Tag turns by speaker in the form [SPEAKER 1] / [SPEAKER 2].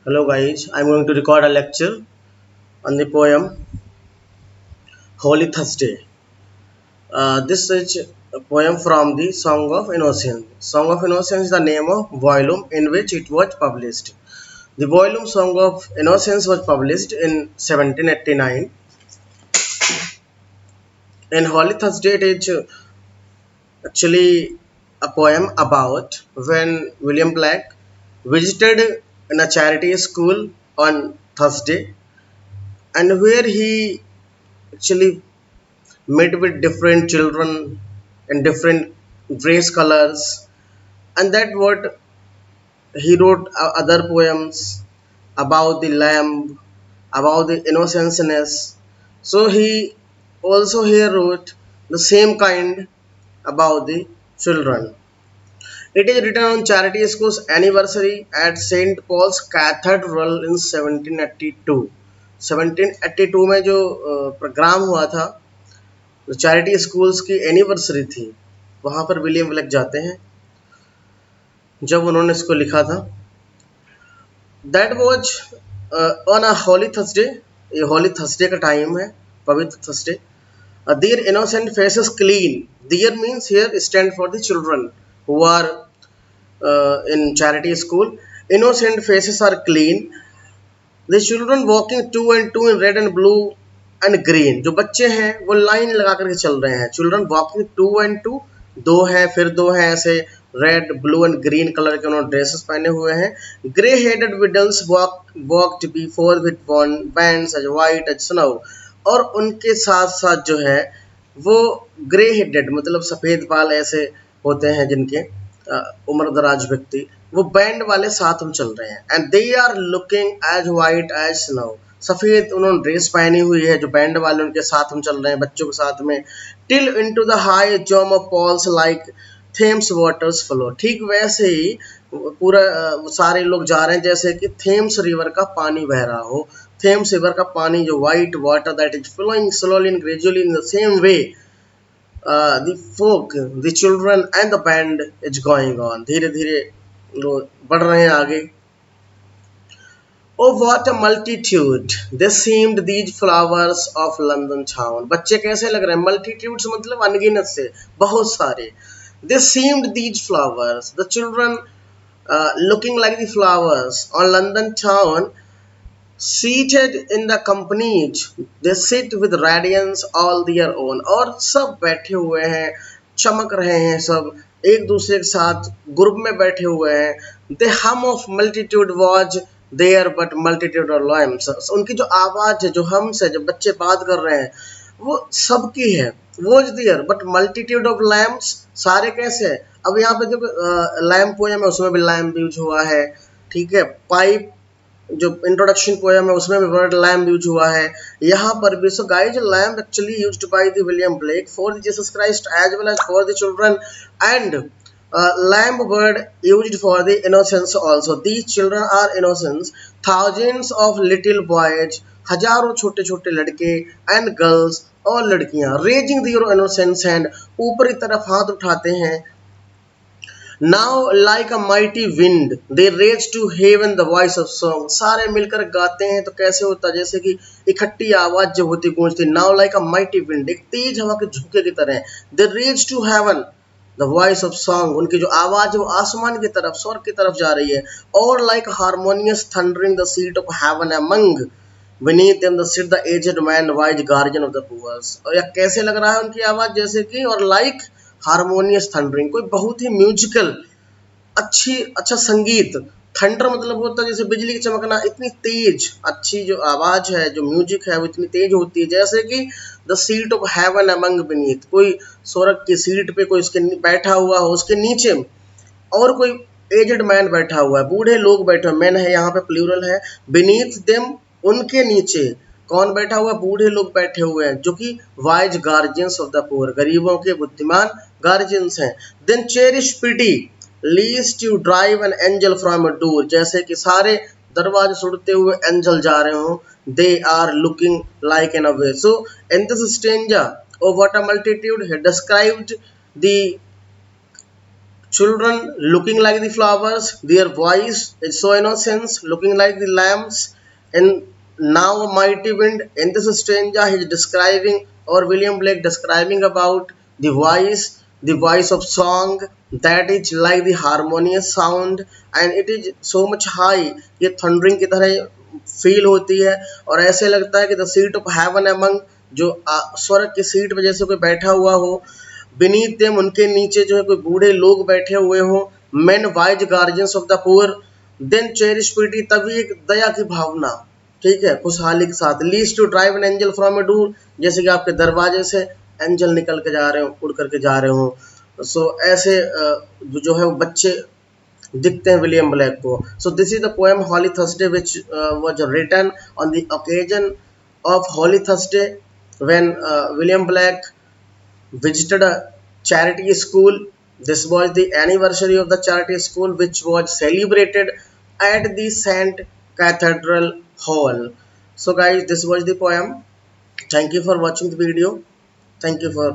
[SPEAKER 1] Hello guys, I'm going to record a lecture on the poem Holy Thursday. This is a poem from the Song of Innocence. Song of Innocence is the name of volume in which it was published. The volume Song of Innocence was published in 1789. And Holy Thursday it is actually a poem about when William Black visited in a charity school on Thursday, and where he actually met with different children in different race colors, and that what he wrote other poems about the lamb, about the innocenceness. So he also here wrote the same kind about the children. It is written on charity school's anniversary at St. Paul's Cathedral in 1782. 1782 में जो programme हुआ था, जो charity schools की anniversary थी, वहाँ पर William Blake जाते हैं जब उन्होंने इसको लिखा था। That was on a Holy Thursday. ये होली थर्सडे का टाइम है, पवित्र Thursday. Their innocent faces clean, there means here stand for the children who are in charity school. Innocent faces are clean. The children walking two and two in red and blue and green. जो बच्चे हैं वो line लगा करके चल रहे हैं. Children walking two and two, दो हैं फिर दो हैं, ऐसे red blue and green colour के उन्होंने ड्रेसेस पहने हुए हैं. Grey headed beadles walked before with wands as white as snow. और उनके साथ साथ जो है वो ग्रे हेडेड मतलब सफ़ेद बाल ऐसे होते हैं जिनके उम्र दराज व्यक्ति, वो बैंड वाले साथ में चल रहे हैं. And they are looking as white as snow. सफ़ेद उन्होंने ड्रेस पहनी हुई है, जो बैंड वाले उनके साथ में चल रहे हैं बच्चों के साथ में. Till into the high dome of Paul's like Thames waters flow. ठीक वैसे ही पूरा सारे लोग जा रहे हैं जैसे कि थेम्स रिवर का पानी बह रहा हो. थेम्स रिवर का पानी जो white water that is flowing slowly and gradually in the same way the folk, the children and the band is going on. धीरे धीरे लोग बढ़ रहे हैं आगे. Oh what a multitude! They seemed these flowers of London town. बच्चे कैसे लग रहे हैं? Multitudes मतलब अनगिनत से, बहुत सारे. They seemed these flowers. The children looking like the flowers on London town. Seated in the companies, they sit with radiance all their own. और सब बैठे हुए हैं, चमक रहे हैं, सब एक दूसरे के साथ ग्रुप में बैठे हुए हैं. The hum of multitude was there but multitude of lambs. उनकी जो आवाज़ है, जो हम से जो बच्चे बात कर रहे हैं, वो सबकी है. was there but multitude of lambs. सारे कैसे है? अब यहाँ पे जो लैम्प पोएम है उसमें भी लैम्प यूज हुआ है, ठीक है. पाइप जो इंट्रोडक्शन पोएम है उसमें भी वर्ड लैम्ब यूज हुआ है, यहाँ पर भी. So guys, lamb actually used by the William Blake for the Jesus Christ as well as for the children, and lamb word used for the innocence also. These children are innocence, thousands of little boys, हजारों छोटे छोटे लड़के, and girls और लड़कियां, raising their innocence hand, ऊपर की तरफ हाथ उठाते हैं. Now like a mighty wind they raise to heaven the voice of song. सारे मिलकर गाते हैं तो कैसे होता, जैसे कि इकट्ठी आवाज जब होती गूंजती. Now like a mighty wind, एक तेज हवा के झोंके की तरह. They raise to heaven the voice of song, उनकी जो आवाज है वो आसमान की तरफ, स्वर्ग की तरफ जा रही है. और like harmonious thundering the seat of heaven among beneath them the sit the aged man wise guardian of the poor. और यह कैसे लग रहा है उनकी आवाज, जैसे कि, और लाइक हारमोनियस थंडरिंग, कोई बहुत ही म्यूजिकल अच्छा संगीत. थंडर मतलब होता है जैसे बिजली की चमकना. इतनी तेज अच्छी जो आवाज है, जो म्यूजिक है, वो इतनी तेज होती है जैसे कि the seat of haven among beneath, कोई स्वर्ग की सीट पे कोई उसके बैठा हुआ हो, उसके नीचे और कोई एजड मैन बैठा हुआ है, बूढ़े लोग बैठे हुए. मैन है यहाँ पे प्लूरल है. बीनीथ देम, उनके नीचे कौन बैठा हुआ? बूढ़े लोग बैठे हुए हैं जो कि wise guardians of the poor, गरीबों के बुद्धिमान गार्जियंस हैं. Then cherish pity lest you drive an angel from a door, जैसे कि सारे दरवाजे सुड़ते हुए एंजल जा रहे हो. They are looking like an away. So in this stanza of what a multitude he described the Children looking like the flowers, their voice is so innocent, looking like the lambs. And now a mighty wind. In this stranger, he is describing, or William Blake describing about the voice of song that is like the harmonious sound, and it is so much high. ये thundering की तरह feel होती है, और ऐसे लगता है कि the seat of haven among, जो स्वर्ग की सीट पे जैसे कोई बैठा हुआ हो, बीनीथ देम उनके नीचे जो है कोई बूढ़े लोग बैठे हुए हों, men wise guardians of the poor, then cherish pity, तभी एक दया की भावना, ठीक है, खुशहाली के साथ, lest to drive an angel from a door, जैसे कि आपके दरवाजे से एंजल निकल के जा रहे हो, उड़ करके जा रहे हो। सो ऐसे जो है वो बच्चे दिखते हैं विलियम ब्लैक को। So this is the poem Holy Thursday which was written on the occasion of Holy Thursday when William Blake visited a charity school. This was the anniversary of the charity school, which was celebrated at the St. Cathedral Hall. So guys, this was the poem. Thank you for watching the video. Thank you for